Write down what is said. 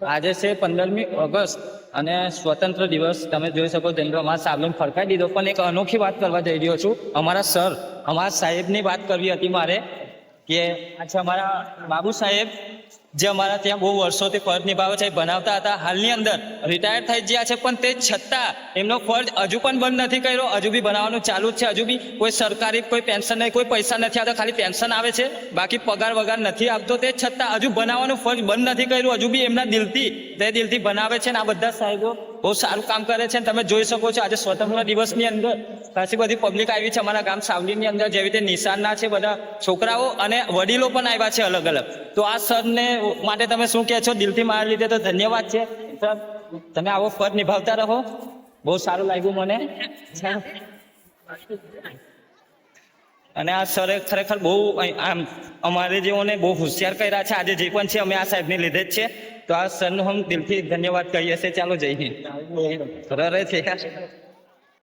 આજે છે 15મી ઓગસ્ટ અને સ્વતંત્ર દિવસ. તમે જોઈ શકો ઝંડો અમારા સાહેબને ફરકાઈ દીધો. પણ એક અનોખી વાત કરવા જઈ રહ્યો છું. અમારા સાહેબની વાત કરવી હતી મારે કે આજે અમારા બાબુ સાહેબ જે અમારા ત્યાં બહુ વર્ષોથી ફરજ નિભાવે છે, બનાવતા હતા. હાલની અંદર રિટાયર થઈ ગયા છે, પણ તે છતાં એમનો ફરજ હજુ પણ બંધ નથી કર્યો. હજુ બી બનાવવાનું ચાલુ જ છે. હજુ બી કોઈ સરકારી કોઈ પેન્શન નહીં, કોઈ પૈસા નથી આવતા, ખાલી પેન્શન આવે છે, બાકી પગાર વગાર નથી આપતો. તે છતાં હજુ બનાવવાનું ફરજ બંધ નથી કર્યું. હજુ બી એમના દિલથી બનાવે છે. ને આ બધા સાહેબો બહુ સારું કામ કરે છે. તમે જોઈ શકો છો આજે સ્વતંત્ર દિવસની અંદર ખાસી બધી પબ્લિક આવી છે અમારા ગામ સાવલીની અંદર. જેવી રીતે નિશાનના છે, બધા છોકરાઓ અને વડીલો પણ આવ્યા છે અલગ અલગ. તો આ સરને માટે તમે શું કહે છો? દિલથી મારા લીધે તો ધન્યવાદ છે સર. તમે આવો ફરજ નિભાવતા રહો. બહુ સારું લાગ્યું મને. અને આ સરે ખરેખર બહુ આમ અમારે જેઓને બહુ હોશિયાર કર્યા છે. આજે જે પણ છે અમે આ સાહેબને લીધે જ છે. તો આ સરનો હું દિલથી ધન્યવાદ કહીએ છીએ. ચાલો જઈએ. રહે છે